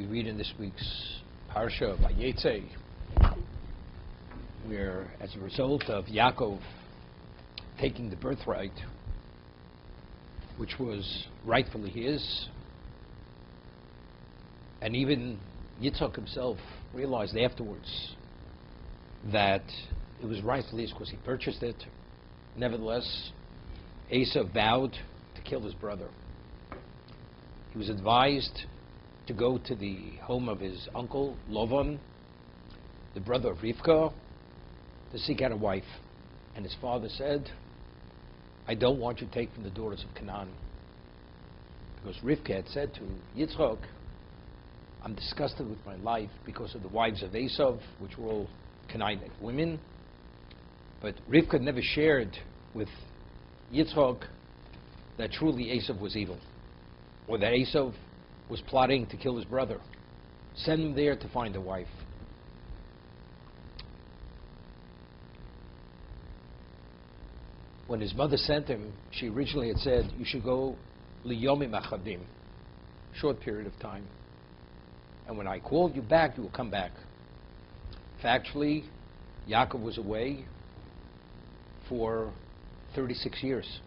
We read in this week's Parsha, Vayeitzei, where as a result of Yaakov taking the birthright, which was rightfully his, and even Yitzchak himself realized afterwards that it was rightfully his because he purchased it. Nevertheless, Esav vowed to kill his brother. He was advised to go to the home of his uncle, Lavan, the brother of Rivka, to seek out a wife. And his father said, I don't want you to take from the daughters of Canaan. Because Rivka had said to Yitzchak, I'm disgusted with my life because of the wives of Esav, which were all Canaanite women. But Rivka never shared with Yitzchak that truly Esav was evil, or that Esav was plotting to kill his brother. Send him there to find a wife. When his mother sent him, she originally had said, you should go liyomim achadim, short period of time. And when I called you back, you will come back. Factually, Yaakov was away for 36 years.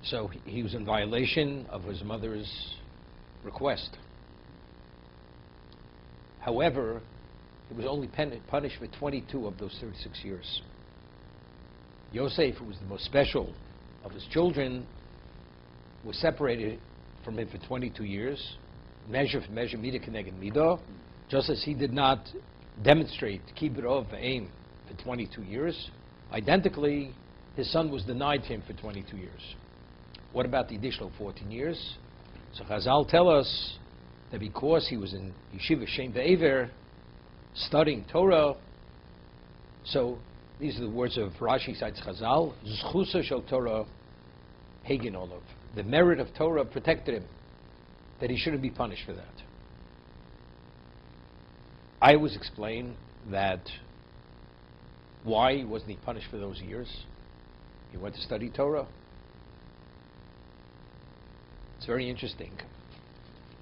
So he was in violation of his mother's request. However, he was only punished for 22 of those 36 years. Yosef, who was the most special of his children, was separated from him for 22 years, measure for measure, midah keneged midah, just as he did not demonstrate kibbur v'aim for 22 years. Identically, his son was denied him for 22 years. What about the additional 14 years? So Chazal tell us that because he was in Yeshiva Shem Ve'ever, studying Torah, so these are the words of Rashi cites Chazal, Zchusa shel Torah Hegin Olav. The merit of Torah protected him, that he shouldn't be punished for that. I always explain that why wasn't he punished for those years? He went to study Torah. It's very interesting.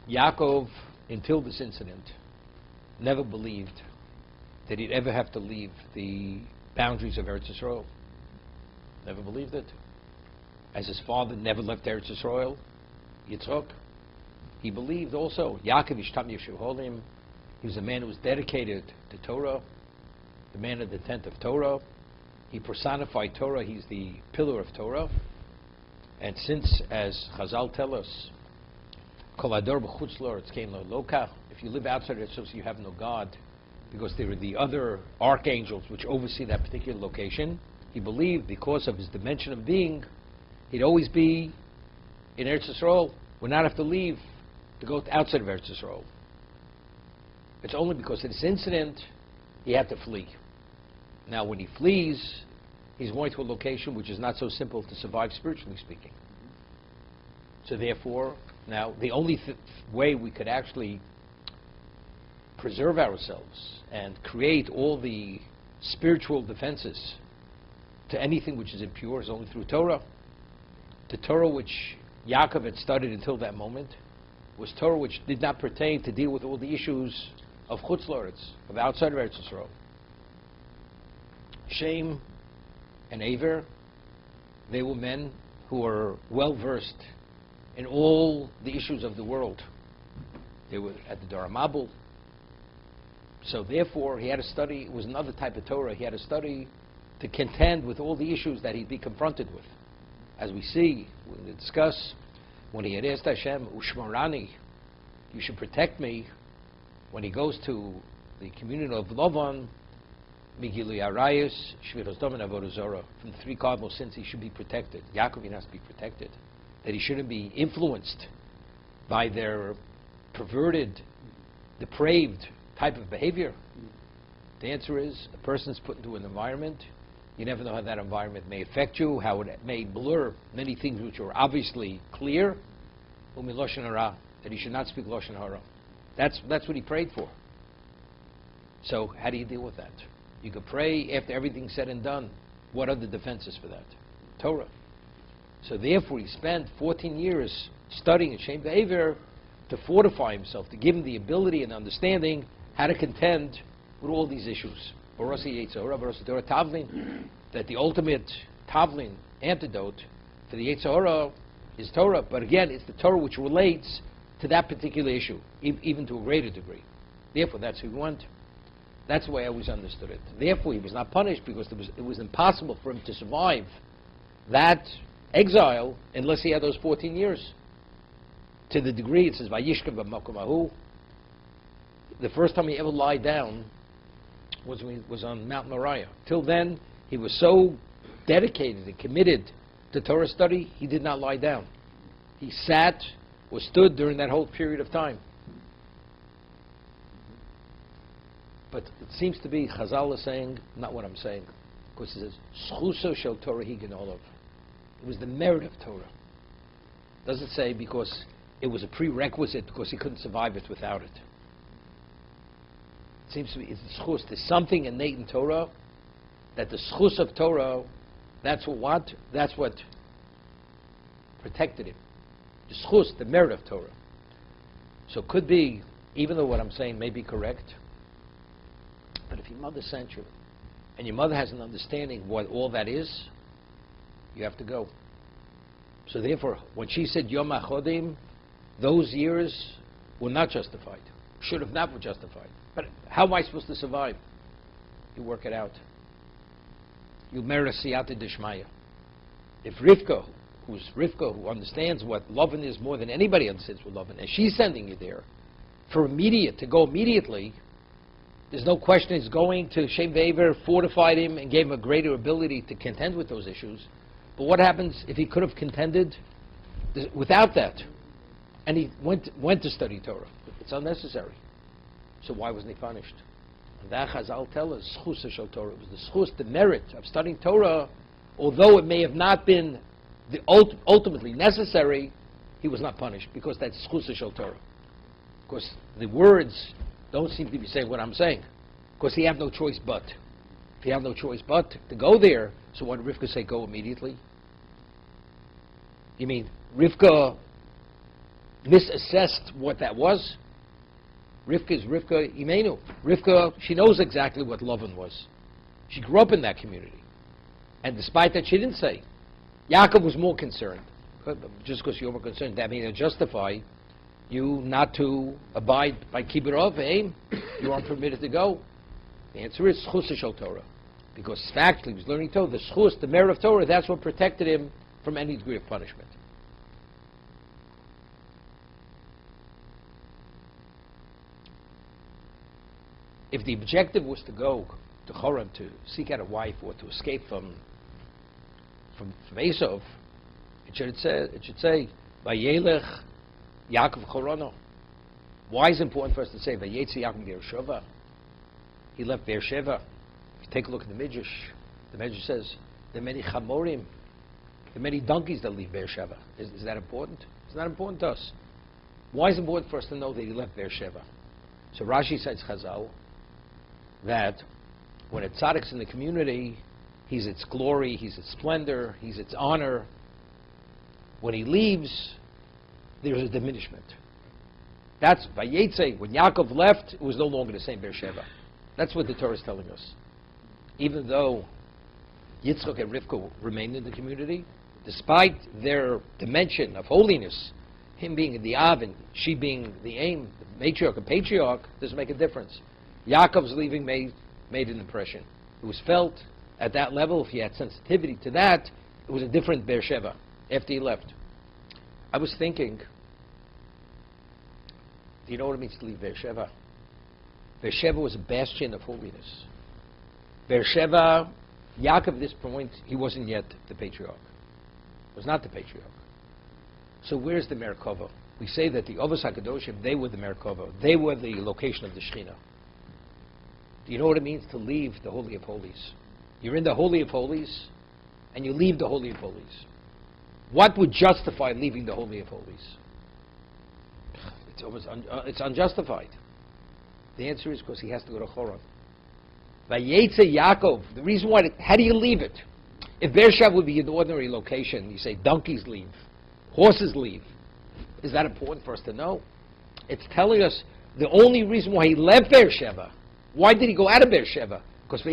Yaakov, until this incident, never believed that he'd ever have to leave the boundaries of Eretz Yisrael. Never believed it. As his father never left Eretz Yisrael, Yitzchak, he believed also. Yaakov Ishtam Yeshu Holim, he was a man who was dedicated to Torah, the man of the tent of Torah. He personified Torah, he's the pillar of Torah. And since, as Chazal tell us, Kol Ador b'chutz la'aretz kein lo Eloka, if you live outside Eretz Yisrael, you have no God, because there are the other archangels which oversee that particular location. He believed because of his dimension of being, he'd always be in Eretz Yisrael, would not have to leave to go outside of Eretz Yisrael. It's only because of this incident he had to flee. Now when he flees, he's going to a location which is not so simple to survive spiritually speaking. So therefore, now the only way we could actually preserve ourselves and create all the spiritual defenses to anything which is impure is only through Torah. The Torah which Yaakov had studied until that moment was Torah which did not pertain to deal with all the issues of chutz la'aretz, of outside of Eretz Yisrael. Shem and Aver, they were men who were well versed in all the issues of the world. They were at the Dor HaMabul. So therefore, he had to study. It was another type of Torah. He had to study to contend with all the issues that he'd be confronted with. As we see, we discuss, when he had asked Hashem, Ushmarani, you should protect me, when he goes to the community of Lavan, Migilui Arayus, Shviros Dom and Avodah Zarah, from the three cardinal sins, he should be protected. Yaakov has to be protected. That he shouldn't be influenced by their perverted, depraved type of behavior. The answer is, a person is put into an environment, you never know how that environment may affect you, how it may blur many things which are obviously clear. Umi Lashon Hara, that he should not speak Lashon Hara. That's what he prayed for. So how do you deal with that? You could pray after everything's said and done. What are the defenses for that? Torah. So therefore he spent 14 years studying in Shem Ve'ever to fortify himself, to give him the ability and understanding how to contend with all these issues. That the ultimate tavlin, antidote for the Yetzer Hara is Torah, but again, it's the Torah which relates to that particular issue, even to a greater degree. Therefore, that's who we want. That's the way I always understood it. Therefore, he was not punished because it was impossible for him to survive that exile unless he had those 14 years. To the degree, it says, Vayishkav b'makom hahu. The first time he ever lied down was when he was on Mount Moriah. Till then, he was so dedicated and committed to Torah study, he did not lie down. He sat or stood during that whole period of time. But it seems to be, Chazal is saying, not what I'm saying, because it says, Schuso shel Torah higen olav. It was the merit of Torah. Does it say because it was a prerequisite because he couldn't survive it without it? It seems to be, it's the schus. There's something innate in Torah that the schus of Torah, that's what protected him. The schus, the merit of Torah. So it could be, even though what I'm saying may be correct, but if your mother sent you, and your mother has an understanding what all that is, you have to go. So therefore, when she said Yom HaChodim, those years were not justified. Should have not been justified. But how am I supposed to survive? You work it out. You merit a siyata dishmaya. If Rivka, who understands what loving is more than anybody understands what loving, and she's sending you there, to go immediately, there's no question it's going to Shem Ve'ever, fortified him and gave him a greater ability to contend with those issues. But what happens if he could have contended without that? And he went to study Torah. It's unnecessary. So why wasn't he punished? And that Chazal tell us, Schus shel Torah. It was the schus, the merit of studying Torah, although it may have not been ultimately necessary, he was not punished because that's Schus shel Torah. Because the words don't seem to be saying what I'm saying. Because he had no choice but. If he had no choice but to go there, so what did Rivka say, go immediately? You mean Rivka misassessed what that was? Rivka is Rivka Imenu. Rivka, she knows exactly what Lavan was. She grew up in that community. And despite that, she didn't say. Yaakov was more concerned. Just because you're more concerned, that means to justify you not to abide by Kibbutz aim. You aren't permitted to go. The answer is Schus shel Torah. Because factually he was learning Torah. The Schus, the merit of Torah, that's what protected him from any degree of punishment. If the objective was to go to Choron to seek out a wife or to escape from Esau, it should say Vayelech Yaakov Chorono. Why is it important for us to say Vayeitzei Yaakov Beersheva? He left Beersheva. If you take a look at the Midrash says there are many chamorim, there are many donkeys that leave Beersheva. Is that important? It's not important to us. Why is it important for us to know that he left Beersheva? So Rashi says Chazal that when a tzaddik's in the community, he's its glory, he's its splendor, he's its honor. When he leaves, there's a diminishment. That's Vayeitzei. When Yaakov left, it was no longer the same Beersheva. That's what the Torah is telling us. Even though Yitzchak and Rivka remained in the community, despite their dimension of holiness, him being the Av and she being the aim, the matriarch and patriarch, doesn't make a difference. Yaakov's leaving made an impression. It was felt at that level, if he had sensitivity to that, it was a different Beersheva after he left. I was thinking, do you know what it means to leave Beersheva? Beersheva was a bastion of holiness. Beersheva, Yaakov at this point, he wasn't yet the patriarch. Was not the patriarch. So where's the Merkava? We say that the Avos HaKadoshim, they were the Merkava. They were the location of the Shekhinah. Do you know what it means to leave the Holy of Holies? You're in the Holy of Holies, and you leave the Holy of Holies. What would justify leaving the Holy of Holies? It's unjustified. The answer is because he has to go to Choron. Vayeitzei Yaakov. The reason why, how do you leave it? If Beersheva would be an ordinary location, you say donkeys leave, horses leave. Is that important for us to know? It's telling us the only reason why he left Beersheba. Why did he go out of Beersheba? Because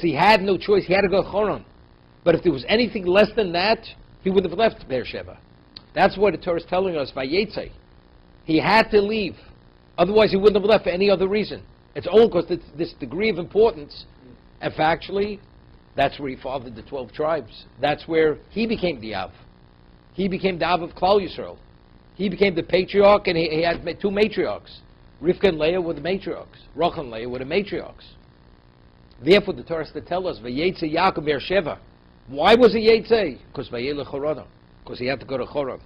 he had no choice. He had to go to Choron. But if there was anything less than that, he would have left Beersheba. That's what the Torah is telling us, Vayeitzei. He had to leave. Otherwise, he wouldn't have left for any other reason. It's only because this degree of importance. And factually, that's where he fathered the 12 tribes. That's where he became the Av. He became the Av of Klal Yisrael. He became the patriarch, and he had two matriarchs. Rivka and Leah were the matriarchs. Rachel and Leah were the matriarchs. Therefore, the Torah has to tell us, Vayeitzei Yaakov Beersheba. Why was he Vayeitzei? Because Vayelech Choron. Because he had to go to Choron.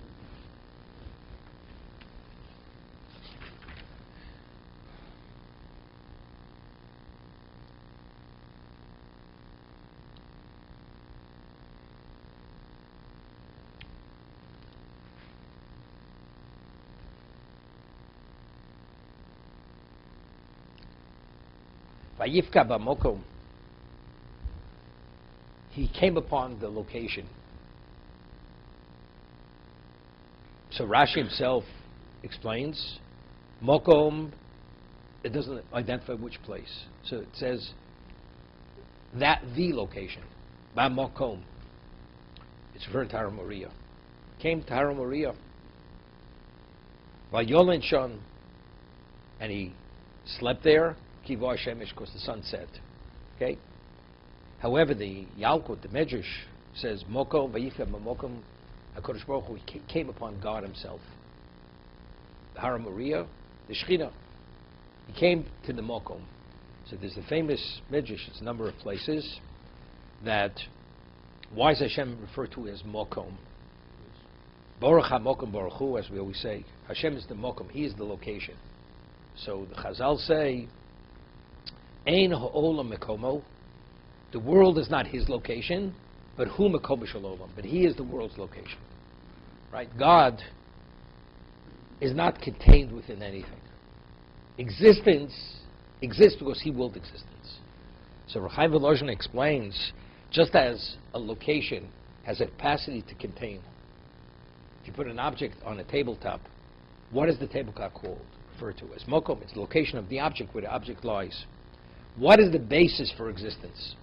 Vayifka b'mokom. He came upon the location. So Rashi himself explains, mokom, it doesn't identify which place. So it says that the location, b'mokom. It's referring to Har Moriah. Came to Har Moriah. Vayolen shon, and he slept there. Kiva Shemish, because the sun set. Okay? However, the Yalkut, the Medrash, says, Mokom, Vayifka Mokom, HaKadosh Baruch Hu came upon God himself. The Har Moriah, the Shekhinah. He came to the Mokom. So there's the famous Medrash, it's a number of places, that why is Hashem referred to as Mokom? Baruch HaMokom Baruch Hu, as we always say. Hashem is the Mokom, he is the location. So the Chazal say, Ein ha'olam mekomo. The world is not his location, but hu mekomo shel olam. But he is the world's location. Right? God is not contained within anything. Existence exists because he willed existence. So Rechaim Volozhin explains, just as a location has a capacity to contain. If you put an object on a tabletop, what is the tabletop called? Referred to as mokom. It's the location of the object where the object lies. What is the basis for existence?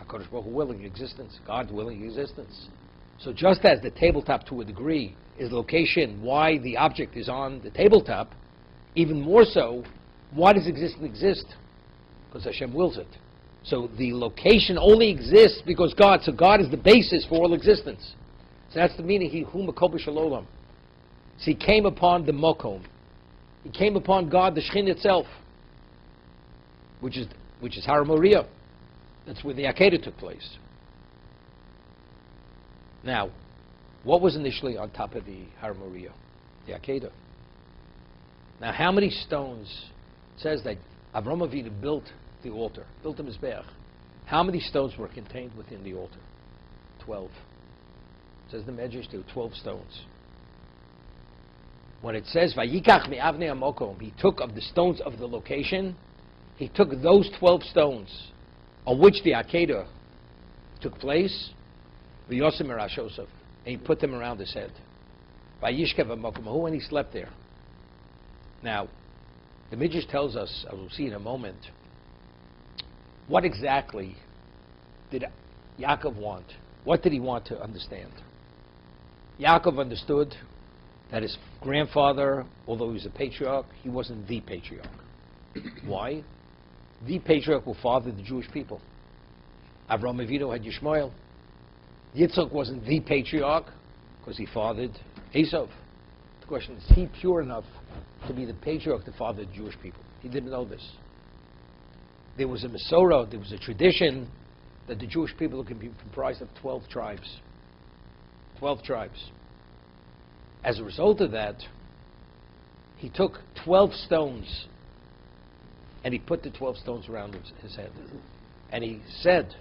HaKadosh Baruch Hu willing existence, God willing existence. So just as the tabletop to a degree is the location why the object is on the tabletop, even more so, why does existence exist? Because Hashem wills it. So the location only exists because God, so God is the basis for all existence. So that's the meaning, he hu mekobo shel olam. So he came upon the mokom. He came upon God, the Shekhinah itself, which is Har Moriah. That's where the Akedah took place. Now, what was initially on top of the Har Moriah? The Akedah. Now, how many stones? It says that Avram Avinu built the altar, built the Mizbeach. How many stones were contained within the altar? 12. It says the Medrash, there were 12 stones. When it says, Vayikach me'avnei hamokom, he took of the stones of the location, he took those 12 stones on which the Akedah took place, v'yosem erashosov, and he put them around his head. Vayishkev hamokom, and he slept there. Now, the Midrash tells us, as we'll see in a moment, what exactly did Yaakov want? What did he want to understand? Yaakov understood that his grandfather, although he was a patriarch, he wasn't the patriarch. Why? The patriarch will father the Jewish people. Avraham Avinu had Yishmael. Yitzchak wasn't the patriarch because he fathered Esav. The question is he pure enough to be the patriarch to father the Jewish people? He didn't know this. There was a Masorah, there was a tradition that the Jewish people can be comprised of 12 tribes. 12 tribes. As a result of that, he took 12 stones and he put the 12 stones around his head. And he said,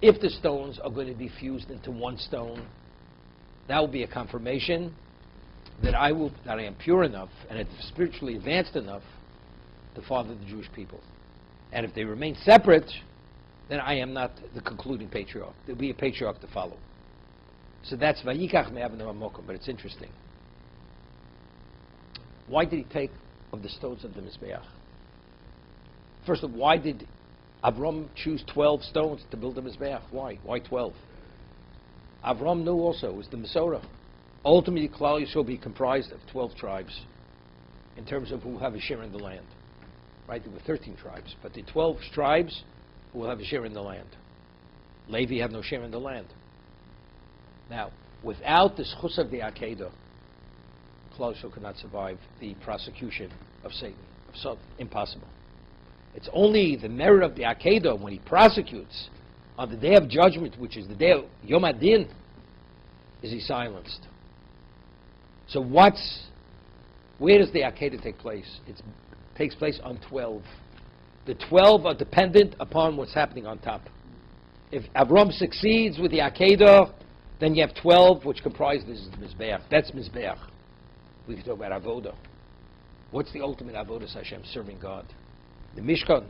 if the stones are going to be fused into one stone, that will be a confirmation that I am pure enough and spiritually advanced enough to father the Jewish people. And if they remain separate, then I am not the concluding patriarch. There will be a patriarch to follow. So that's Vayikach me'avnei hamokom, but it's interesting. Why did he take of the stones of the Mizbeach? First of all, why did Avram choose 12 stones to build the Mizbeach? Why? Why 12? Avram knew also it was the Masorah. Ultimately, Klal Yisrael will be comprised of 12 tribes in terms of who have a share in the land. Right? There were 13 tribes, but the 12 tribes who will have a share in the land. Levi had no share in the land. Now, without the schus of the Akedah, Klal Yisrael could not survive the prosecution of Satan. So, impossible. It's only the merit of the Akedah when he prosecutes on the day of judgment, which is the day of Yom Adin, is he silenced. So where does the Akedah take place? It takes place on 12. The 12 are dependent upon what's happening on top. If Avram succeeds with the Akedah, then you have 12, which comprise this Mizbeach. That's Mizbeach. We can talk about Avodah. What's the ultimate Avodah Hashem? Serving God. The Mishkan,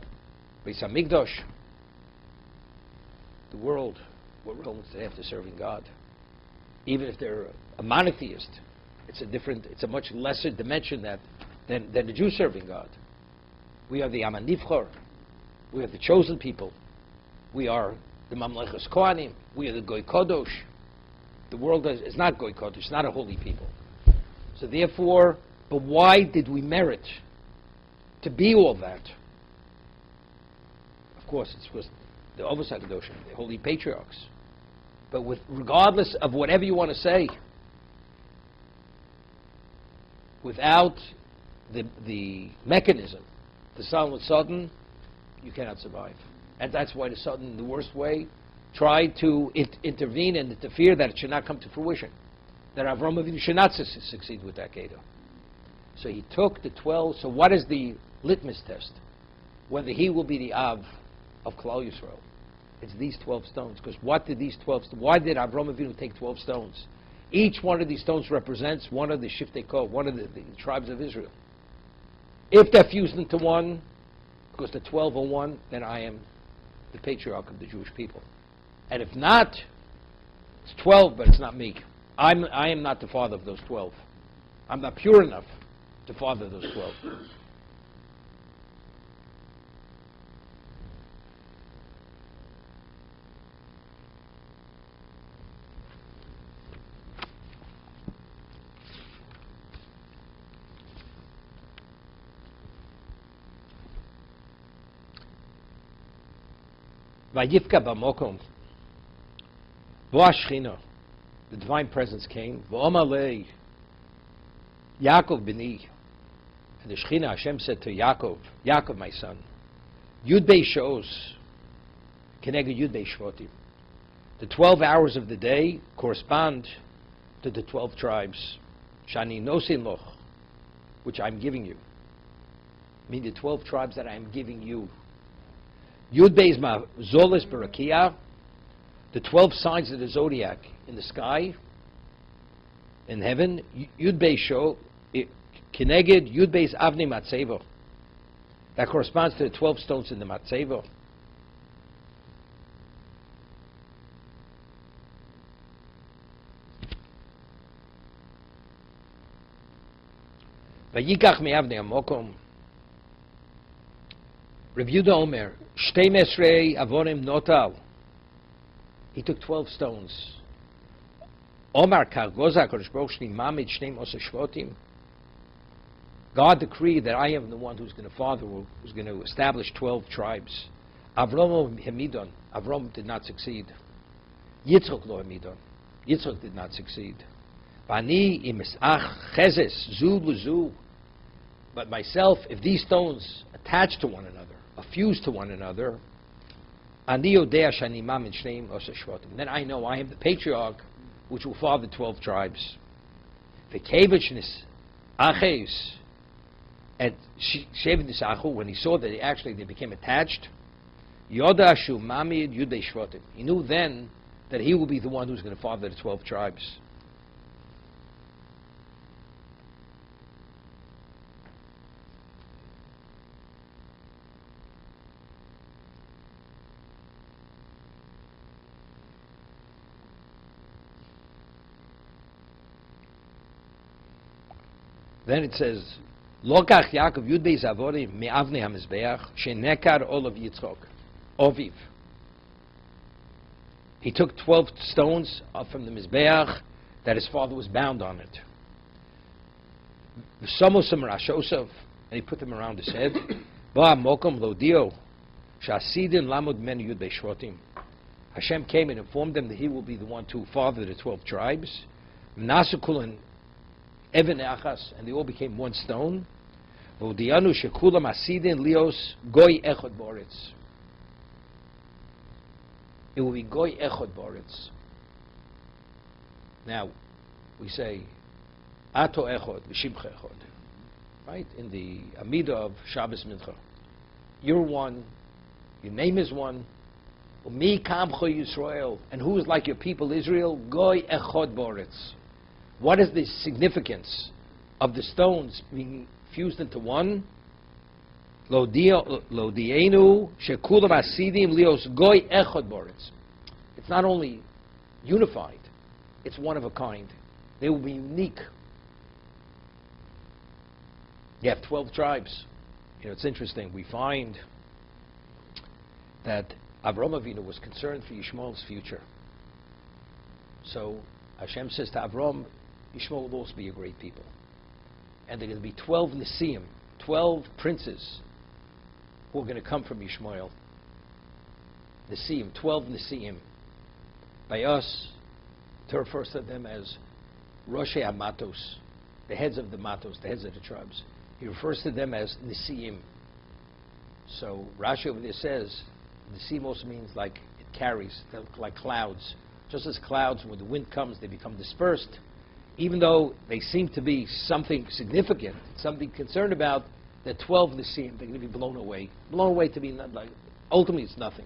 Beis HaMikdash, the world, we're Romans today after serving God. Even if they're a monotheist, it's a much lesser dimension than the Jew serving God. We are the Am HaNivchor. We are the chosen people. We are the Mamlechas Kohanim. We are the Goy Kodosh. The world is not Goy Kodosh. It's not a holy people. So therefore, but why did we merit to be all that? Of course, it's because the Ovos HaKadoshim, the holy patriarchs. But regardless of whatever you want to say, without the mechanism, the silent Satan, you cannot survive. And that's why the Satan, in the worst way, tried to intervene and interfere that it should not come to fruition, that Avram Avinu should not succeed with that Akedah. So he took the 12. So what is the litmus test? Whether he will be the Av of Klal Yisrael. It's these 12 stones. Because why did Avram Avinu take 12 stones? Each one of these stones represents one of the Shiftei Kol, one of the tribes of Israel. If they're fused into one, because the 12 are one, then I am the patriarch of the Jewish people. And if not, it's 12, but it's not me. I am not the father of those 12. I'm not pure enough to father those 12. Vayivka b'mokom, Bo Shechina, the divine presence came. V'omalei, Yaakov b'ni, and the Shechina Hashem said to Yaakov, Yaakov my son, Yud Bei Shos, Keneged Yud Bei Shvotim. The 12 hours of the day correspond to the 12 tribes. Shani nosin loch, which I'm giving you. I mean the 12 tribes that I'm giving you. Yud Beis Ma Zolis Barakia, the 12 signs of the zodiac in the sky, in heaven. Yud Beis Sho, Keneged Yud Beis Avnei Matzevo. That corresponds to the 12 stones in the Matzevo. Vayikach me'avnei hamokom. Rav Yehuda Omer, Shtei Mesrei Avonim Notal. He took 12 stones. Omar Kargoza Kodesh Baruch Shni Mamid Shneim Osa Shvotim. God decreed that I am the one who's going to establish 12 tribes. Avram Hemidon. Avram did not succeed. Yitzchok lo Hemidon. Yitzchok did not succeed. Bani Imesach Chezes Zu L'Zu. But myself, if these stones attach to one another, are fused to one another, then I know I am the patriarch which will father 12 tribes. The Kevishnis Aches and Shevinis Achu, when he saw that they became attached, Yoda Shu Mamid Yudei Shvotim. He knew then that he will be the one who's going to father the 12 tribes. Then it says, Lokach Yaakov Yud Beis Avorim me'avnei hamizbeach shenekar olav Yitzchok oviv. He took 12 stones up from the mizbeach that his father was bound on it. V'samosam rashosov, and he put them around his head. Ba mokom lodio shasidin lamud men Yud Beis Shvatim. Hashem came and informed them that he will be the one to father the 12 tribes. Mnasukul and Even Achas, and they all became one stone. V'odianu shekulam asidin lios goy echad boretz. It will be goy echad boretz. Now, we say, ato echad v'shimcha echad. Right? In the Amidah of Shabbos Mincha. You're one, your name is one. Mi kamcha Yisrael, and who is like your people Israel? Goy echad boretz. What is the significance of the stones being fused into one? Lo dienu shekulam asidim lios goy echad boretz. It's not only unified, it's one of a kind. They will be unique. You have 12 tribes. You know, it's interesting. We find that Avraham Avinu was concerned for Yishmael's future. So Hashem says to Avraham, Yishmael will also be a great people. And there are going to be 12 Nisim, 12 princes who are going to come from Yishmael. Nisim, 12 Nisim. By us, Torah refers to them as Roshei HaMatos, the heads of the Matos, the heads of the tribes. He refers to them as Nisim. So Rashi over there says, Nisim also means like it carries, like clouds. Just as clouds, when the wind comes, they become dispersed. Even though they seem to be something significant, something concerned about, the 12 Nisim, they're going to be blown away. Blown away to be, not like, ultimately it's nothing,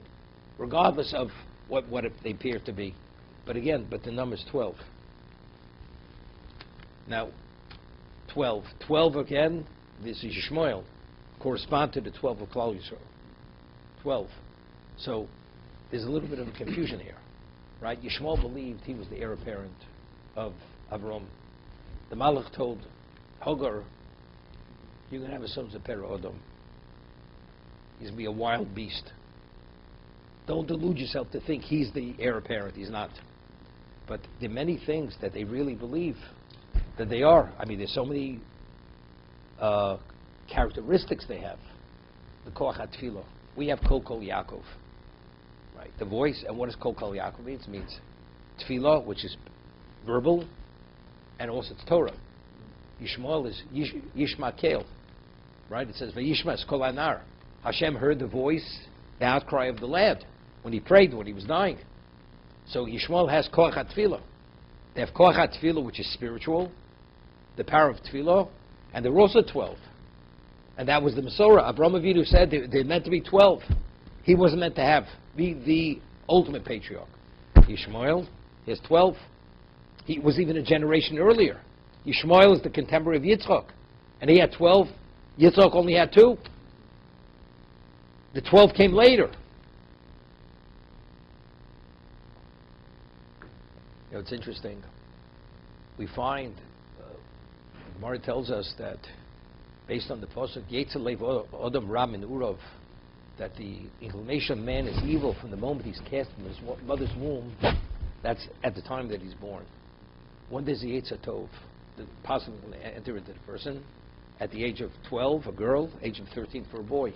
regardless of what they appear to be. But again, the number's 12. Now, 12. 12 again, this is Yishmael, correspond to the 12 of Klal Yisrael. 12. So, there's a little bit of a confusion here, right? Yishmael believed he was the heir apparent of Avram. The Malach told Hagar, you're going to have a son of Pera Odom. He's going to be a wild beast. Don't delude yourself to think he's the heir apparent. He's not. But there are many things that they really believe that they are. I mean, there's so many characteristics they have. The Koach HaTfilah. We have Kol Kol Yaakov. Right? The voice, and what does Kol Kol Yaakov mean? It means Tfilah, which is verbal, and also it's Torah. Yishmael is Yishmael. Right? It says, Vayishma Kol Anar. Hashem heard the voice, the outcry of the lad, when he prayed, when he was dying. So Yishmael has Koach HaTfilah. They have Koach HaTfilah, which is spiritual, the power of Tfilah, and there were also 12. And that was the Masorah. Avraham Avinu said they're meant to be 12. He wasn't meant to be the ultimate patriarch. Yishmael, he has 12. He was even a generation earlier. Yishmael is the contemporary of Yitzchak, and he had 12. Yitzchak only had 2. The 12 came later. You know, it's interesting. We find, Gemara tells us that, based on the pasuk, Vayeitzei Lev Adam Ra Min Urav, that the inclination of man is evil from the moment he's cast from his mother's womb. That's at the time that he's born. When does the Yetzer Tov, the possible enter into the person? At the age of 12, a girl, age of 13 for a boy.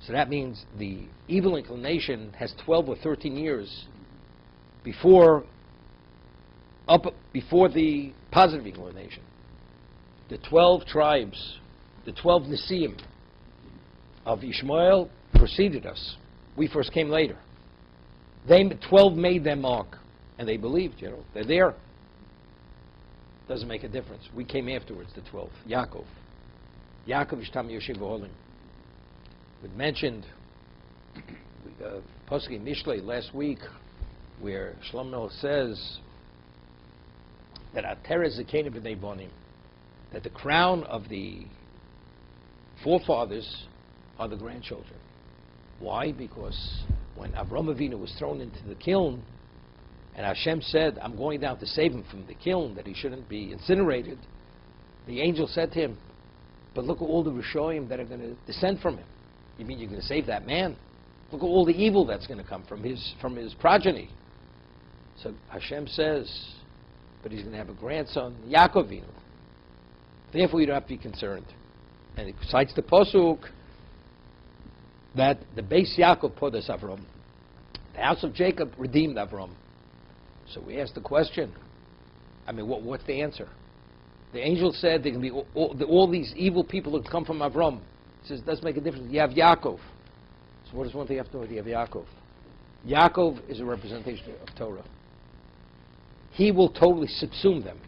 So that means the evil inclination has 12 or 13 years before the positive inclination. The 12 tribes, the 12 Nisim of Yishmael preceded us. We first came later. 12 made their mark, and they believed, they're there. Doesn't make a difference. We came afterwards, the 12. Yaakov Ishtam Yoshev Olim. We mentioned Pasuk in Mishlei last week, where Shlomo says that Ateres Zakenim B'nei Bonim, that the crown of the forefathers are the grandchildren. Why? Because when Avraham Avinu was thrown into the kiln, and Hashem said, I'm going down to save him from the kiln, that he shouldn't be incinerated, the angel said to him, But look at all the Rishoyim that are going to descend from him. You mean you're going to save that man? Look at all the evil that's going to come from his progeny. So Hashem says, but he's going to have a grandson, Yaakov Avinu. Therefore, you don't have to be concerned. And it cites the Pasuk that the base Yaakov Podas Avram, the house of Jacob redeemed Avram. So we ask the question, I mean, what's the answer? The angel said there can be all these evil people that come from Avram. He says, it doesn't make a difference. You have Yaakov. So what does one thing have to do with you have Yaakov? Yaakov is a representation of Torah. He will totally subsume them.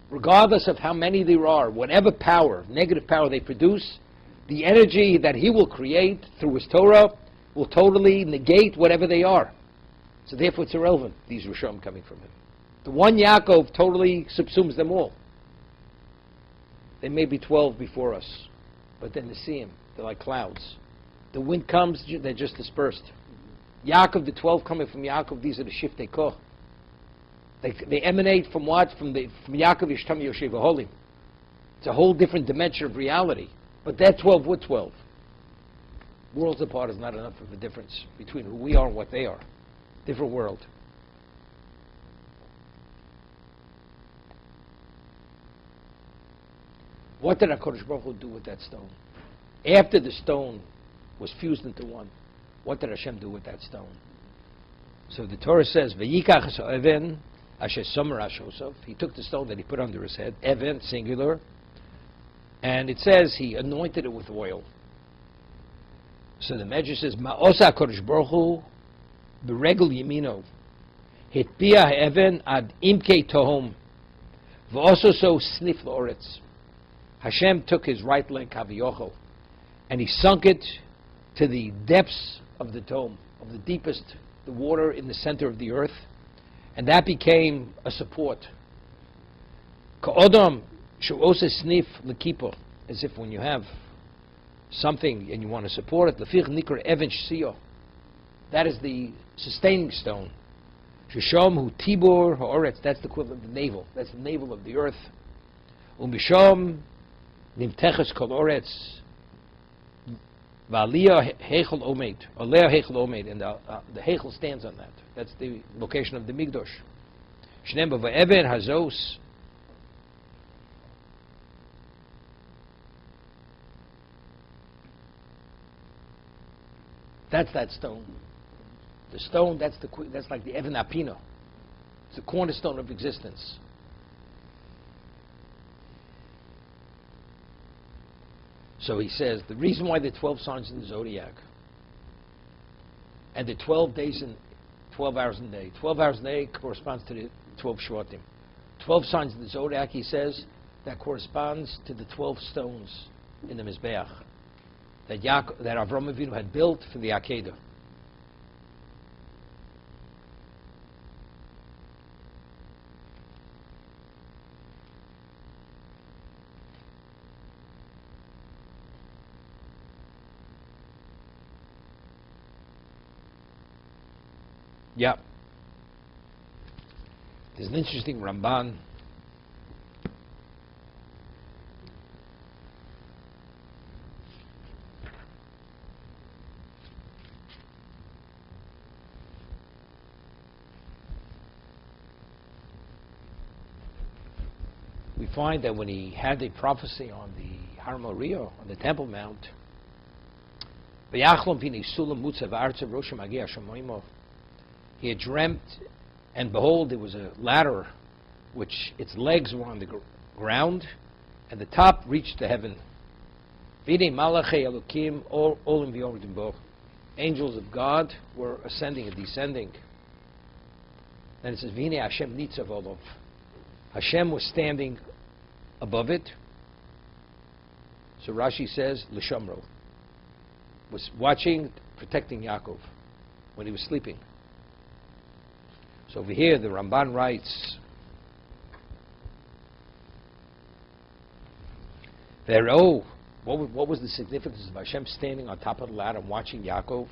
Regardless of how many there are, whatever power, negative power they produce, the energy that he will create through his Torah will totally negate whatever they are. So therefore it's irrelevant, these Rishon coming from him. The one Yaakov totally subsumes them all. There may be 12 before us, but then they see him. They're like clouds. The wind comes, they're just dispersed. Yaakov, the 12 coming from Yaakov, these are the Shiftei Koch. They emanate from what? From Yaakov Yishtam Yoshev Holim. It's a whole different dimension of reality. But that 12 with 12. Worlds apart is not enough of a difference between who we are and what they are. Different world. What did HaKadosh Baruch Hu do with that stone? After the stone was fused into one, what did Hashem do with that stone? So the Torah says, Vayikach Even Asher Somer Ashosov. He took the stone that he put under his head, Even, singular, and it says he anointed it with oil. So the Medrash says, Ma'osa HaKadosh Baruch Hu B'regel Yemino Hitpia Even Ad Imkei Tohom V'oso So Snif L'Oretz. Hashem took his right leg, Kaviyochel, and he sunk it to the depths of the dome, of the deepest, the water in the center of the earth, and that became a support. Ka'odam she'ose snif l'kipo, as if when you have something and you want to support it, l'fich nikar even sh'siyo. That is the sustaining stone. Sheshom hu tibor ha'oretz, that's the equivalent of the navel. That's the navel of the earth. Umishom nimteches kol oretz. V'aliyah heichel omed, aliyah heichel omed, and the heichel stands on that. That's the location of the Migdosh. Shneim b'va'even hazos. That's that stone. The stone, that's like the Even Apino. It's the cornerstone of existence. So he says, the reason why there are 12 signs in the zodiac, and the 12 days in 12 hours a day. 12 hours a day corresponds to the 12 Shvatim. 12 signs in the zodiac, he says, that corresponds to the 12 stones in the Mizbeach that Avram Avinu had built for the Akedah. Yeah. There's an interesting Ramban. We find that when he had the prophecy on the Har Moriah, on the Temple Mount, he had dreamt, and behold, there was a ladder which its legs were on the ground, and the top reached to heaven. Angels of God were ascending and descending. Then it says, Vine Hashem nitzav olov. Hashem was standing above it. So Rashi says, L'shamro, was watching, protecting Yaakov when he was sleeping. So over here, the Ramban writes, what was the significance of Hashem standing on top of the ladder and watching Yaakov?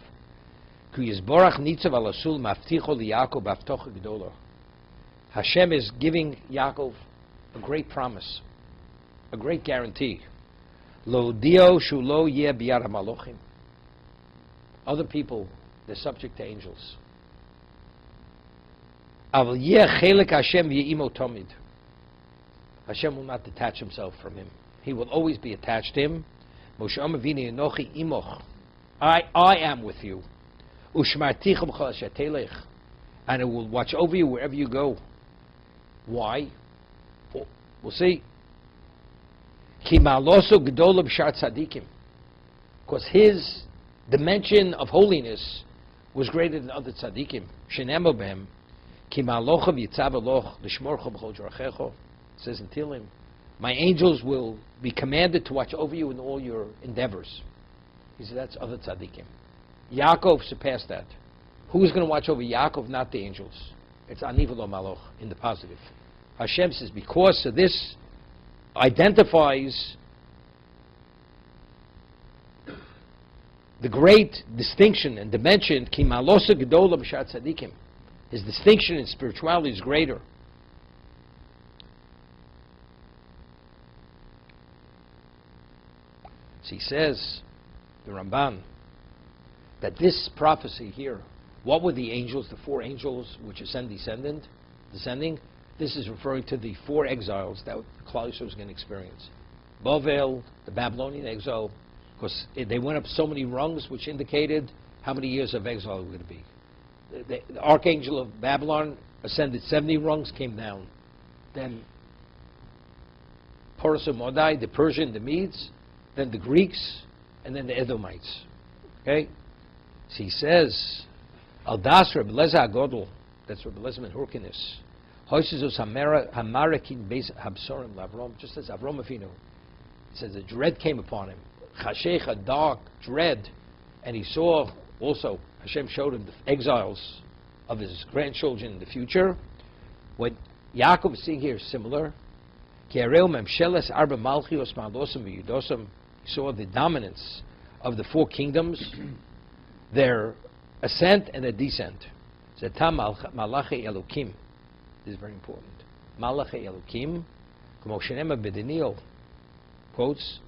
Hashem is giving Yaakov a great promise, a great guarantee. Lo dio shulo yeh biyad hamalochim. Other people, they're subject to angels. Aval yeh chelek Hashem ye'imo tomid. Hashem will not detach himself from him. He will always be attached to him. Moshe Amavini Enochi imoch. I am with you. Ushmartichem chol asher telech. And it will watch over you wherever you go. Why? We'll see. Ki ma'aloso gedola b'shar tzadikim. Because his dimension of holiness was greater than other tzadikim. Shenemo b'hem. Ki ma'alocha v'yitzav aloch l'shmorcha b'chol jorachecho. It says in Tehillim, my angels will be commanded to watch over you in all your endeavors. He said that's other tzaddikim. Yaakov surpassed that. Who's going to watch over Yaakov? Not the angels. It's Ani v'lo maloch in the positive. Hashem says because of this identifies the great distinction and dimension. Ki malosa gedola b'shar tzaddikim. His distinction in spirituality is greater. So he says, the Ramban, that this prophecy here, what were the angels, the four angels which descending? This is referring to the four exiles that Klal Yisrael was going to experience. Bavel, the Babylonian exile, because they went up so many rungs, which indicated how many years of exile it would be. The archangel of Babylon ascended 70 rungs, came down. Then Porus Modai, the Persian, the Medes, then the Greeks, and then the Edomites. Okay? So he says, Al Das Reb Leza Agodol, that's Reb Leza Ben Hurkinis, Hoisizus Hamarakin Beis Habsorim Lavrom, just as Avrom Avinu. It says a dread came upon him. Chashech, a dark dread. And he saw also, Hashem showed him the exiles of his grandchildren in the future. What Yaakov is seeing here is similar. He saw the dominance of the four kingdoms, their ascent and their descent. Zetam Malachi Elokim. This is very important. Malachi Elokim, Kmo Shenema B'Daniel, quotes,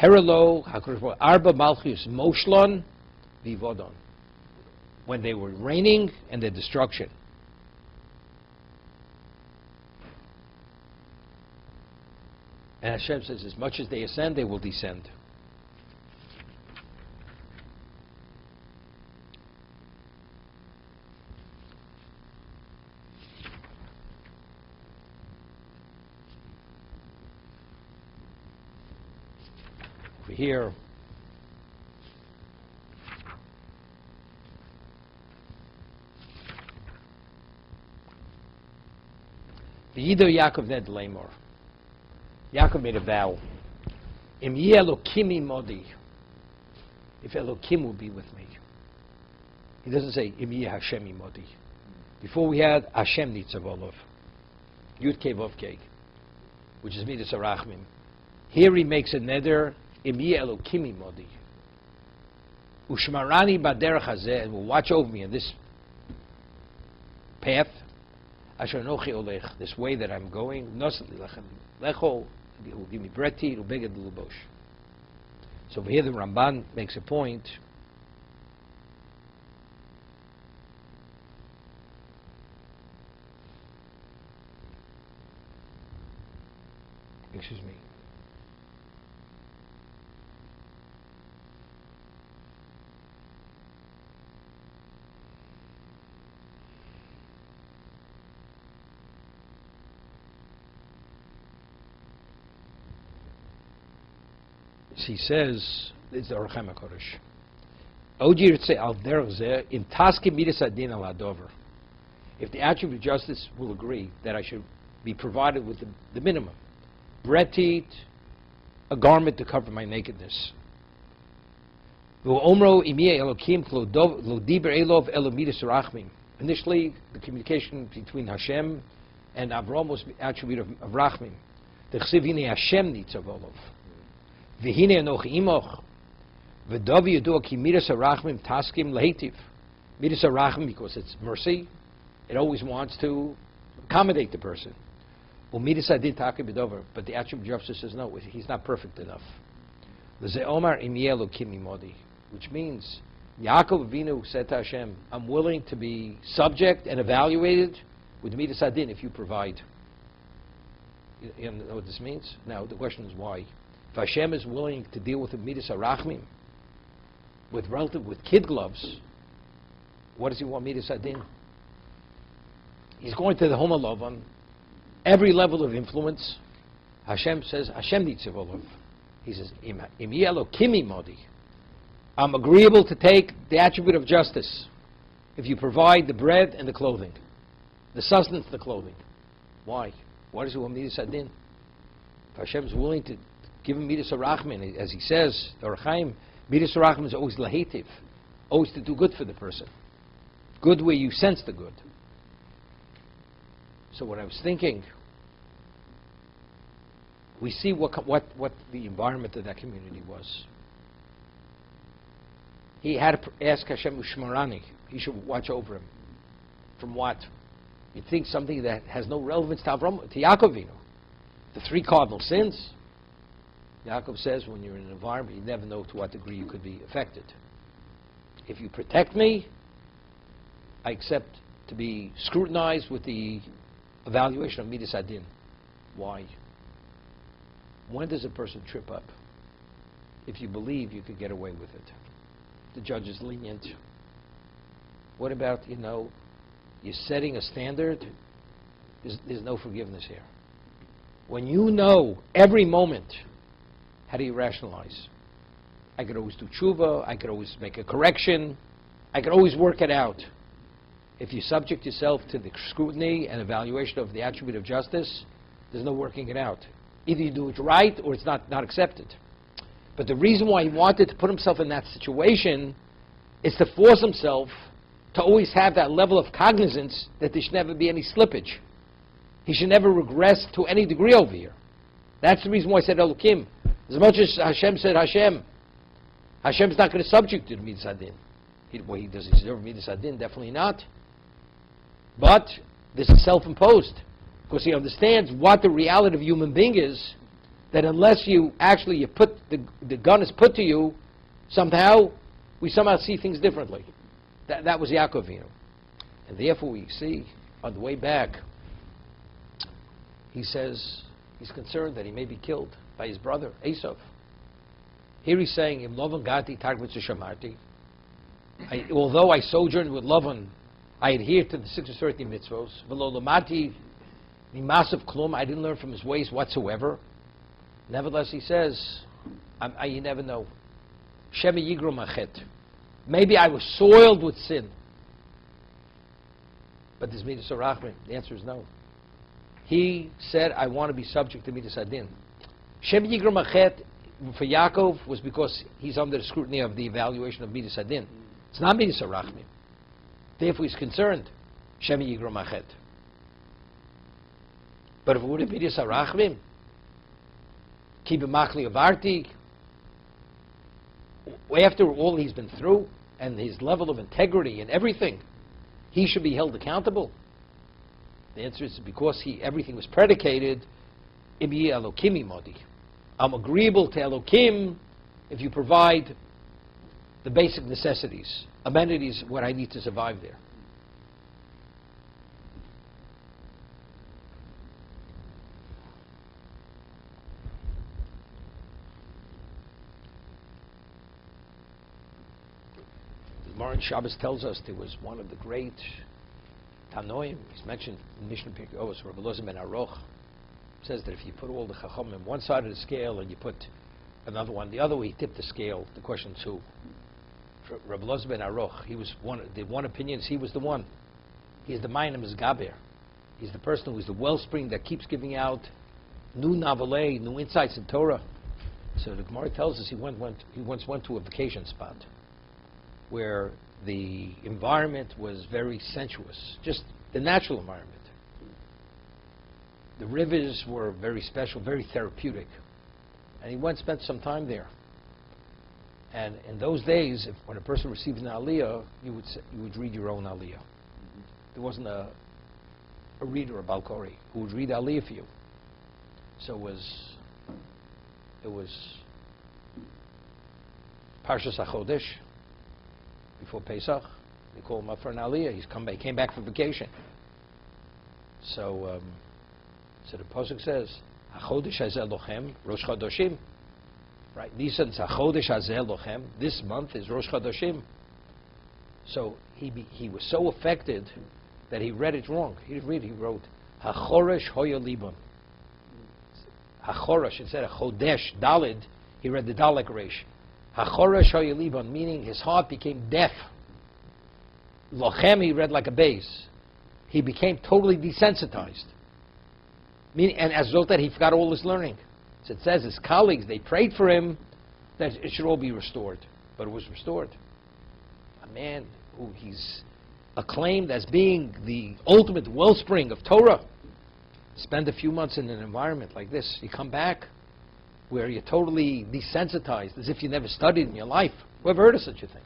Herelo HaKadosh Arba Malchus Moshlon Vivodon, when they were reigning and their destruction. And Hashem says, as much as they ascend, they will descend. Over here, V'yido Yaakov ned lemor. Yaakov made a vow. Im ye Elokimi modi. If Elokim will be with me. He doesn't say Im ye Hashemi modi. Before we had Hashem Nitzavolov. Yud Kei Vov Kei, which is Midas Arachmim. Here he makes a neder, Im ye Elokimi modi. Ushmarani baderech hazeh, and will watch over me in this path. Asher nochi olech, this way that I'm going. Nosli lechem lecho, he will give me bread to eat, ubeged lubosh. So over here the Ramban makes a point. Excuse me. He says, it's the Orchem HaKodesh. Oji al derech zeh im taskim midas adin al adover. If the attribute of justice will agree that I should be provided with the minimum, bread to eat, a garment to cover my nakedness. Initially, the communication between Hashem and Avram was the attribute of Rachmim. The Chsiv hine Hashem nitzavolov. V'hine enoch imoch. V'dovi yudua ki midas harachmim taskim lehitiv. Midas harachmim, because it's mercy, it always wants to accommodate the person. Umidas adin taki b'dover, but the attribute of justice says no, he's not perfect enough. L'zeh omar im yeh Elokim imodi, which means Yaakov Avinu said to Hashem, I'm willing to be subject and evaluated with Midas Adin if you provide. You know what this means? Now, the question is why. If Hashem is willing to deal with the Midas Arachmim, with kid gloves, what does he want Midas Adin? He's going to the Homa Lovan, every level of influence. Hashem says, Hashem needs Olov. He says, Im yelo kimi modi. I'm agreeable to take the attribute of justice if you provide the bread and the clothing, the sustenance and the clothing. Why? Why does he want Midas Adin? If Hashem is willing to give him Midas Arachmin, as he says, the Orachaim, Midas Arachmin is always lahetiv, always to do good for the person. Good where you sense the good. So what I was thinking, we see what the environment of that community was. He had to ask Hashem Ushmarani. He should watch over him. From what? You'd think something that has no relevance to Avram, to Yaakov Avinu. The 3 cardinal sins. Yaakov says when you're in an environment, you never know to what degree you could be affected. If you protect me, I accept to be scrutinized with the evaluation of Midas Adin. Why? When does a person trip up? If you believe you could get away with it. The judge is lenient. What about, you're setting a standard? There's no forgiveness here. When you know every moment, how do you rationalize? I could always do tshuva, I could always make a correction, I could always work it out. If you subject yourself to the scrutiny and evaluation of the attribute of justice, there's no working it out. Either you do it right or it's not accepted. But the reason why he wanted to put himself in that situation is to force himself to always have that level of cognizance that there should never be any slippage. He should never regress to any degree over here. That's the reason why I said Elokim. As much as Hashem said Hashem's not going to subject to the Midas Adin. Does he deserve Midas Adin? Definitely not. But this is self-imposed. Because he understands what the reality of a human being is, that unless you put the gun is put to you, we somehow see things differently. That was Yaakov Avinu. And therefore we see, on the way back, he says he's concerned that he may be killed by his brother, Esav. Here he's saying, Im Lovan Gati Targvitz Shamarti. Although I sojourned with Lovan, I adhered to the 630 mitzvos. V'lo lamati mimasav klum. I didn't learn from his ways whatsoever. Nevertheless, he says, you never know. Shema yigro machet. Maybe I was soiled with sin. But this Midas Arachmin, the answer is no. He said, I want to be subject to Midas Adin. Shema yigro machet for Yaakov was because he's under the scrutiny of the evaluation of Midas Adin. It's not Midas Arachmin. Therefore, he's concerned. Shema yigro machet. But if it would have been Midas Arachmin, after all he's been through and his level of integrity and everything, he should be held accountable. The answer is because everything was predicated. I'm agreeable to Elokim if you provide the basic necessities, amenities, what I need to survive there. Maran Shabbos tells us there was one of the great Tanoim. He's mentioned in Mishnah Pirkei Avos, Rabbi Elazar ben Aruch says that if you put all the Chacham in one side of the scale and you put another one the other way, he tipped the scale. The question is who? Rabbi Elazar ben Aruch, he was one opinion is he was the one. He's the Mainam Gaber. He's the person who is the wellspring that keeps giving out new novelay, new insights in Torah. So the Gemara tells us he once went to a vacation spot where the environment was very sensuous, just the natural environment. The rivers were very special, very therapeutic. And he went and spent some time there. And in those days, when a person received an aliyah, you would read your own aliyah. There wasn't a reader, a balkori, who would read aliyah for you. So it was Parshas HaChodesh, before Pesach. They call him up for an aliyah. He came back from vacation. So the pasuk says, "HaChodesh hazeh lochem Rosh Chodoshim." Right? Nisan HaChodesh hazeh lochem. This month is Rosh Chodoshim. So he was so affected that he read it wrong. He didn't read. He wrote HaChoresh hoya libon. HaChoresh instead of Chodesh Dalid. He read the Dalek Resh. HaChoresh hoya libon, meaning his heart became deaf. Lochem, he read like a bass. He became totally desensitized. Meaning, and as a result of that, he forgot all his learning. So it says his colleagues, they prayed for him that it should all be restored. But it was restored. A man who he's acclaimed as being the ultimate wellspring of Torah. Spend a few months in an environment like this. You come back where you're totally desensitized, as if you never studied in your life. Who ever heard of such a thing?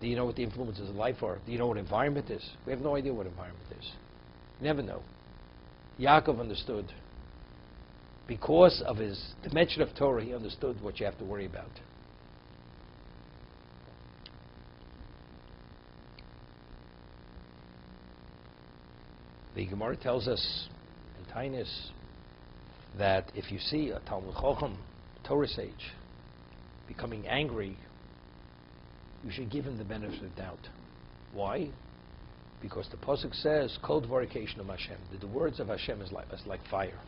Do you know what the influences of life are? Do you know what environment is? We have no idea what environment is. You never know. Yaakov understood. Because of his dimension of Torah, he understood what you have to worry about. The Gemara tells us in Tainus that if you see a Talmud Chacham, Torah sage, becoming angry, you should give him the benefit of the doubt. Why? Because the pasuk says, "Kol dvarikation of Hashem." The words of Hashem is like fire.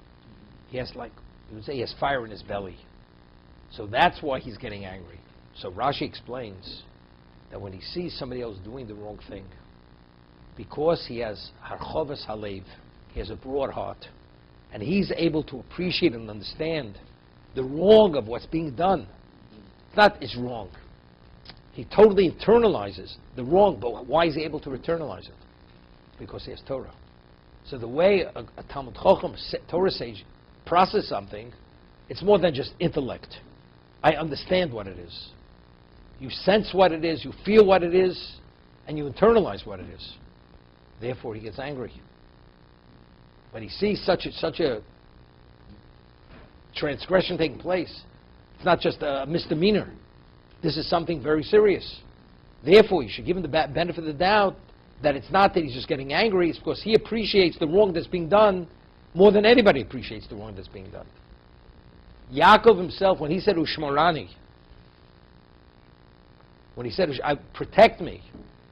He has you would say he has fire in his belly. So that's why he's getting angry. So Rashi explains that when he sees somebody else doing the wrong thing, because he has harchovas halev, he has a broad heart, and he's able to appreciate and understand the wrong of what's being done. It's not it's wrong. He totally internalizes the wrong, but why is he able to internalize it? Because he has Torah. So the way a Talmud Chacham, Torah sage, process something, it's more than just intellect. I understand what it is. You sense what it is, you feel what it is, and you internalize what it is. Therefore, he gets angry. When he sees such a transgression taking place, it's not just a misdemeanor. This is something very serious. Therefore, you should give him the benefit of the doubt that it's not that he's just getting angry, it's because he appreciates the wrong that's being done more than anybody appreciates the wrong that's being done. Yaakov himself, when he said Ushmorani, when he said, protect me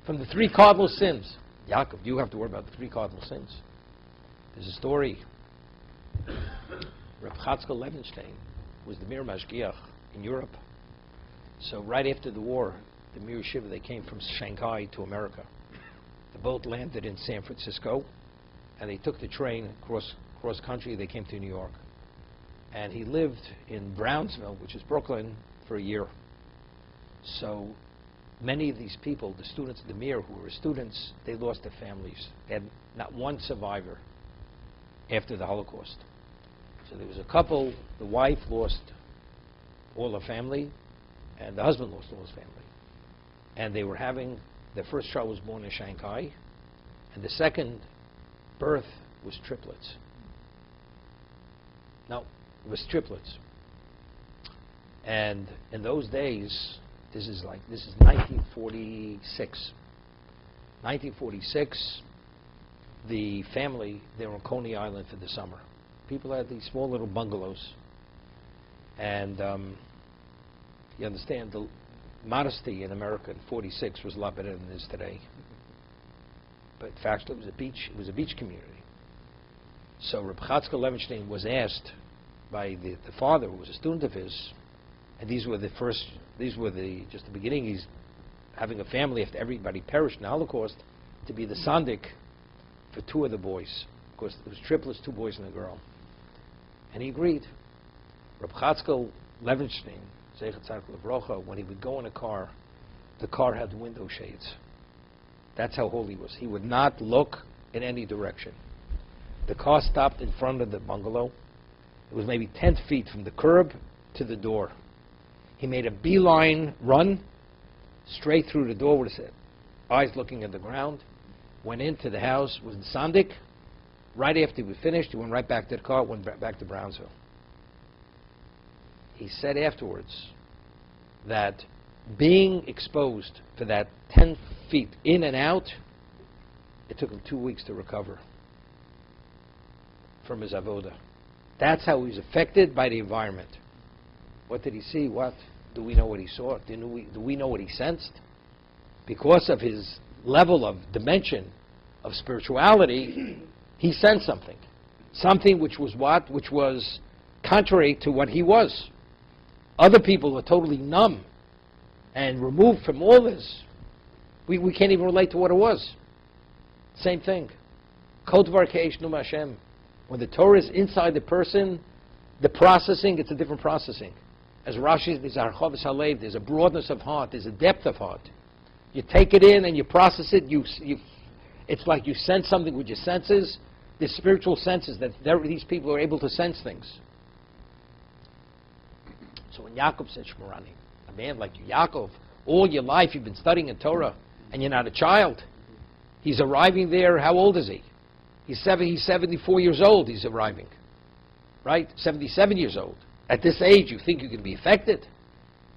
from the 3 cardinal sins, Yaakov, you have to worry about the 3 cardinal sins. There's a story. Reb Chatzkel Levenstein was the Mir Mashgiach in Europe. So right after the war, the Mir Yeshiva, they came from Shanghai to America. The boat landed in San Francisco, and they took the train cross country. They came to New York. And he lived in Brownsville, which is Brooklyn, for a year. So many of these people, the students of the Mir who were students, they lost their families. They had not one survivor after the Holocaust. So there was a couple, the wife lost all her family, and the husband lost all his family. And they were having, their first child was born in Shanghai, and the second birth was triplets. No, it was triplets. And in those days, this is 1946. 1946, the family, they were on Coney Island for the summer. People had these small little bungalows. And you understand, the modesty in America in 46 was a lot better than it is today. But in fact, it was a beach community. So Reb Chatzkel Levenstein was asked by the father, who was a student of his, and just the beginning, he's having a family after everybody perished in the Holocaust, to be the sandik for 2 of the boys. Of course, it was triplets, 2 boys and a girl. And he agreed. Reb Chatzkel Levenstein, Zeichat Tzaddik L'Brocha, when he would go in a car, the car had window shades. That's how holy he was. He would not look in any direction. The car stopped in front of the bungalow. It was maybe 10 feet from the curb to the door. He made a beeline run straight through the door with his eyes looking at the ground, went into the house, was the sandik, Right after we finished, he went right back to the car, went back to Brownsville. He said afterwards that being exposed for that 10 feet in and out, it took him 2 weeks to recover from his avoda. That's how he was affected by the environment. What did he see? What? Do we know what he saw? Do we know what he sensed? Because of his level of dimension of spirituality, he sensed something. Something which was what? Which was contrary to what he was. Other people are totally numb and removed from all this. We can't even relate to what it was. Same thing. Kol dvar k'eish num Hashem. When the Torah is inside the person, the processing, it's a different processing. As Rashi, there's archavas halev, there's a broadness of heart, there's a depth of heart. You take it in and you process it. It's like you sense something with your senses. The spiritual senses that these people are able to sense things. So when Yaakov said Shmorani, a man like you, Yaakov, all your life you've been studying in Torah, and you're not a child. He's arriving there. How old is he? He's 74 years old. He's arriving, right? 77 years old. At this age, you think you can be affected,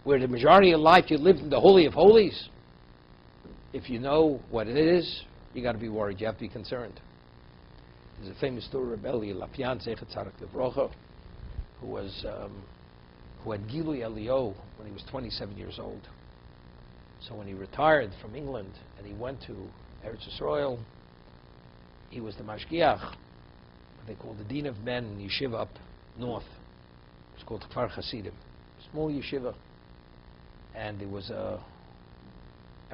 where the majority of life you lived in the Holy of Holies. If you know what it is, you got to be worried. You have to be concerned. There's a famous story of Eli Lapian, Zeichet Tzarak Livrocha, who had Gilui Elio when he was 27 years old. So when he retired from England and he went to Eretz Yisrael, he was the mashgiach, what they call the Dean of Men in Yeshiva up north. It's called Kfar Hasidim, small yeshiva. And there was a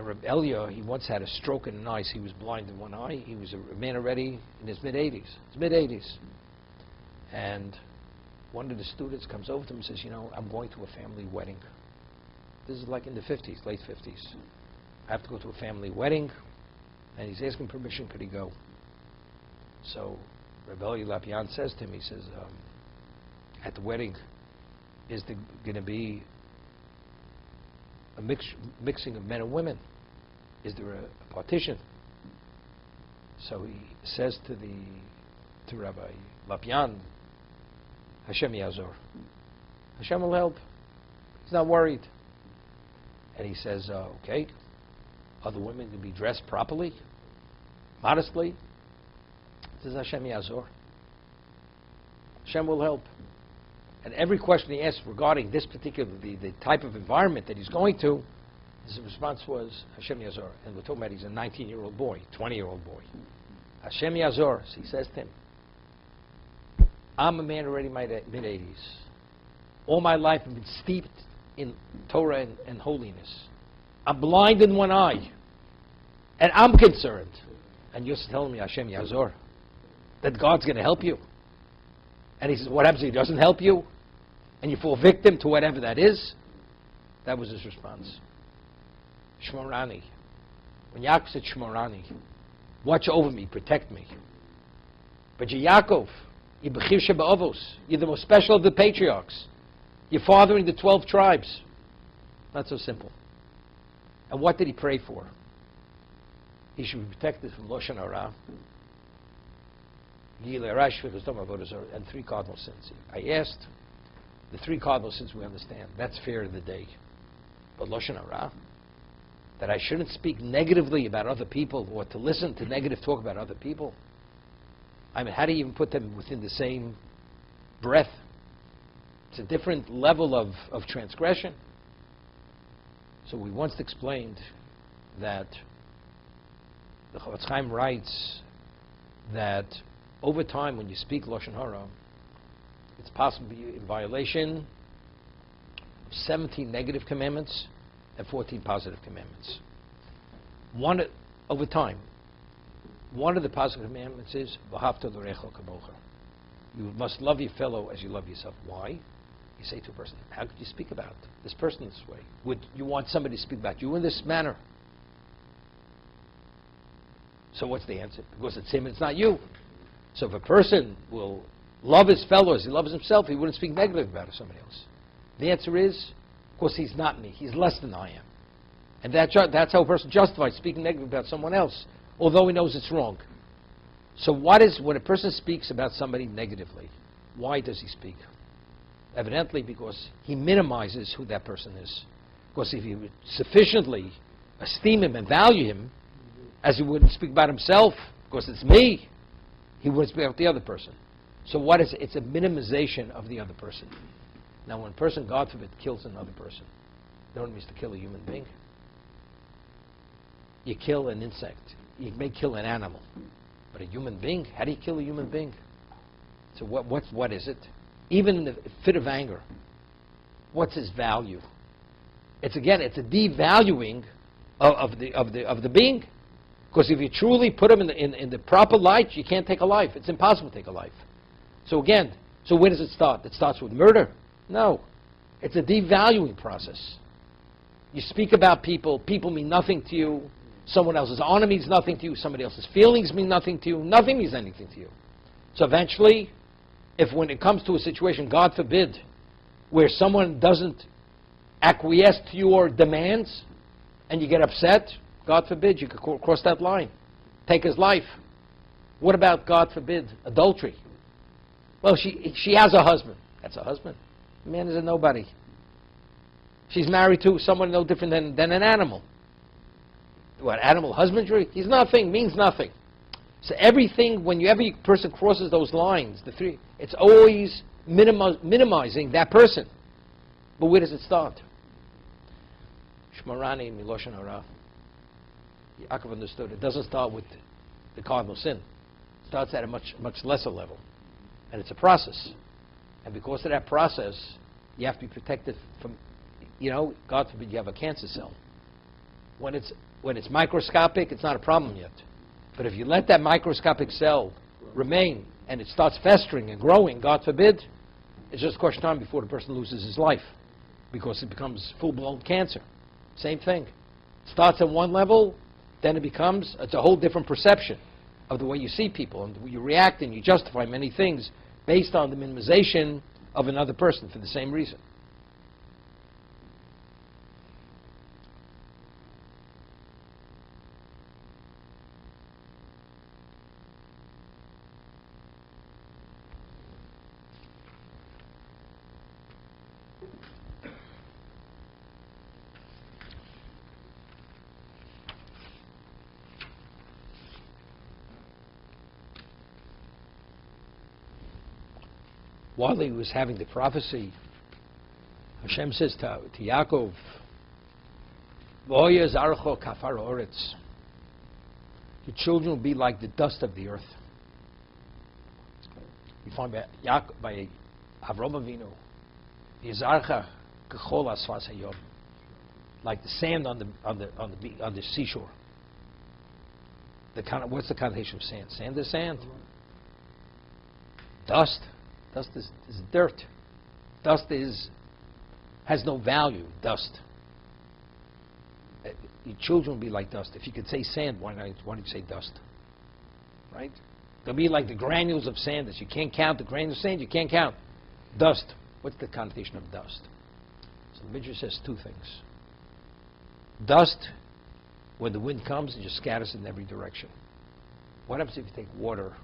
Reb Elia, he once had a stroke in an eye, so he was blind in one eye. He was a man already in his mid-80s. And one of the students comes over to him and says, I'm going to a family wedding. This is like in the 50s, late 50s. I have to go to a family wedding, and he's asking permission, could he go? So Reb Elia Lapian says to him, he says, at the wedding, is there going to be a mixing of men and women? Is there a partition? So he says to Rabbi Lapian, Hashem Yazor. Hashem will help. He's not worried. And he says, okay, are the women to be dressed properly, modestly? He says, Hashem Yazor. Hashem will help. And every question he asked regarding this particular, the type of environment that he's going to, his response was, Hashem Yazor. And we're talking about he's a 19-year-old boy, 20-year-old boy. Hashem Yazor. So he says to him, I'm a man already in my mid-80s. All my life I've been steeped in Torah and holiness. I'm blind in one eye. And I'm concerned. And you're telling me, Hashem Yazor, that God's going to help you. And he says, what happens if he doesn't help you? And you fall victim to whatever that is? That was his response. Shmorani. When Yaakov said Shmorani, watch over me, protect me. But you're Yaakov. You're Bechir Sheba'avos. You're the most special of the patriarchs. You're fathering the 12 tribes. Not so simple. And what did he pray for? He should be protected from Lashon Hara, and 3 cardinal sins. I asked, the 3 cardinal sins we understand. That's fair in the day. But Lashon Hara, that I shouldn't speak negatively about other people or to listen to negative talk about other people. I mean, how do you even put them within the same breath? It's a different level of transgression. So we once explained that the Chofetz Chaim writes that over time when you speak Lashon Hara, it's possible to be in violation of 17 negative commandments and 14 positive commandments. Over time, one of the positive commandments is V'ahavta l'recho kamocha. You must love your fellow as you love yourself. Why? You say to a person, how could you speak about this person this way? Would you want somebody to speak about you in this manner? So what's the answer? Because it's him, it's not you. So if a person will love his fellow as he loves himself, he wouldn't speak negative about somebody else. The answer is, of course, he's not me. He's less than I am. And that's how a person justifies speaking negative about someone else, although he knows it's wrong. So when a person speaks about somebody negatively, why does he speak? Evidently because he minimizes who that person is. Because if he would sufficiently esteem him and value him, as he wouldn't speak about himself, because it's me, he wouldn't speak about the other person. So what is it? It's a minimization of the other person. Now when a person, God forbid, kills another person, you know what it means to kill a human being? You kill an insect. You may kill an animal. But a human being? How do you kill a human being? So what is it? Even in the fit of anger, what's his value? It's a devaluing of the being. Because if you truly put him in the proper light, you can't take a life. It's impossible to take a life. So where does it start? It starts with murder? No. It's a devaluing process. You speak about people. People mean nothing to you. Someone else's honor means nothing to you. Somebody else's feelings mean nothing to you. Nothing means anything to you. So eventually, when it comes to a situation, God forbid, where someone doesn't acquiesce to your demands and you get upset, God forbid, you could cross that line. Take his life. What about, God forbid, adultery? Well, she has a husband. That's a husband. The man is a nobody. She's married to someone no different than an animal. What, animal husbandry? He's nothing, means nothing. So everything, every person crosses those lines, it's always minimizing that person. But where does it start? Shmarani miloshen hara. Yaakov understood it doesn't start with the cardinal sin. It starts at a much lesser level. And it's a process. And because of that process, you have to be protected from, God forbid you have a cancer cell. When it's microscopic, it's not a problem yet. But if you let that microscopic cell remain and it starts festering and growing, God forbid, it's just a question of time before the person loses his life because it becomes full-blown cancer. Same thing. It starts at one level, then it's a whole different perception of the way you see people and you react and you justify many things based on the minimization of another person for the same reason. While he was having the prophecy, Hashem says to Yaakov, "V'oya zarcho kafar oretz." Your children will be like the dust of the earth. You find by Avraham Avinu, "Yizarcha kechol asfas hayom," like the sand on the seashore. What's the connotation of sand? Sand is sand. Dust. Dust is dirt. Dust has no value. Dust. Your children will be like dust. If you could say sand, why don't you say dust? Right? They'll be like the granules of sand that you can't count. The granules of sand you can't count. Dust. What's the connotation of dust? So the Midrash says two things. Dust, when the wind comes, it just scatters in every direction. What happens if you take water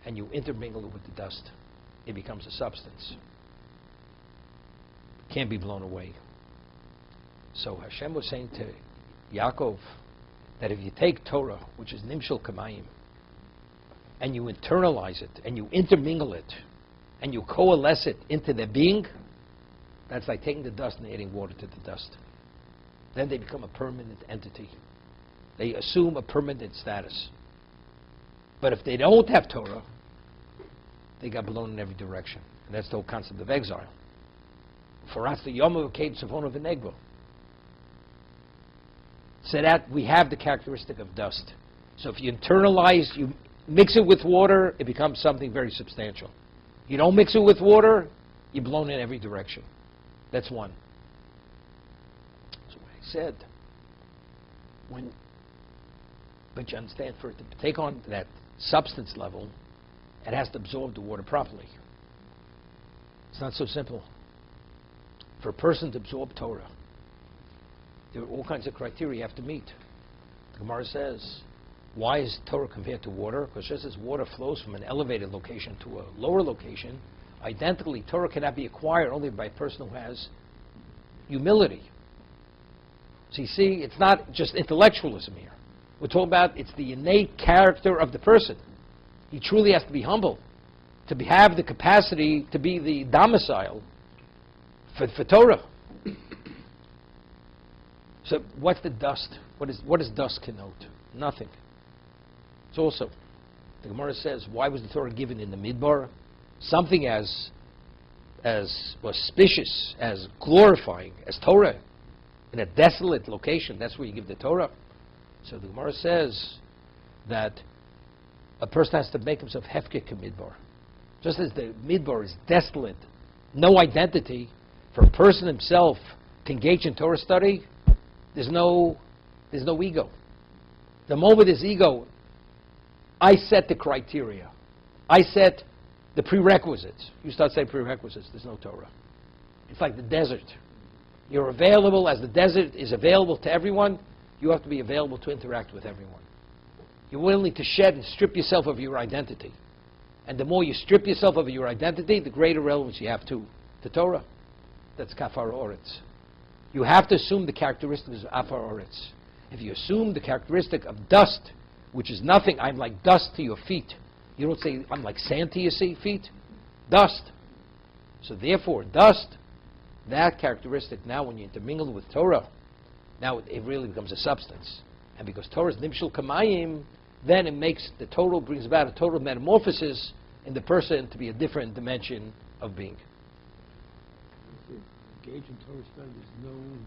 and you intermingle it with the dust? It becomes a substance. It can't be blown away. So Hashem was saying to Yaakov that if you take Torah, which is Nimshal Kamayim, and you internalize it, and you intermingle it, and you coalesce it into their being, that's like taking the dust and adding water to the dust. Then they become a permanent entity. They assume a permanent status. But if they don't have Torah, they got blown in every direction. And that's the whole concept of exile. For us, the Yom HaKaid Savon of Negbo. So that we have the characteristic of dust. So if you internalize, you mix it with water, it becomes something very substantial. You don't mix it with water, you're blown in every direction. That's one. So what I said, but you understand, for it to take on that substance level, it has to absorb the water properly. It's not so simple. For a person to absorb Torah, there are all kinds of criteria you have to meet. The Gemara says, Why is Torah compared to water? Because just as water flows from an elevated location to a lower location, identically, Torah cannot be acquired only by a person who has humility. So you see, it's not just intellectualism here. We're talking about it's the innate character of the person. He truly has to be humble, to have the capacity to be the domicile for Torah. So what's the dust? What does dust connote? Nothing. It's also, the Gemara says, why was the Torah given in the Midbar? Something as auspicious, as glorifying as Torah, in a desolate location, that's where you give the Torah. So the Gemara says that a person has to make himself hefkek midbar. Just as the midbar is desolate, no identity, for a person himself to engage in Torah study, there's no ego. The moment there's ego, I set the criteria. I set the prerequisites. You start saying prerequisites, there's no Torah. It's like the desert. You're available as the desert is available to everyone. You have to be available to interact with everyone. You're willing to shed and strip yourself of your identity. And the more you strip yourself of your identity, the greater relevance you have to Torah. That's kafar oretz. You have to assume the characteristics of afar oretz. If you assume the characteristic of dust, which is nothing, I'm like dust to your feet. You don't say, I'm like sand to your feet. Dust. So therefore, dust, that characteristic, now when you intermingle with Torah, now it really becomes a substance. And because Torah is nimshul kamayim, then it makes the total, brings about a total metamorphosis in the person to be a different dimension of being. Engage in Torah study is known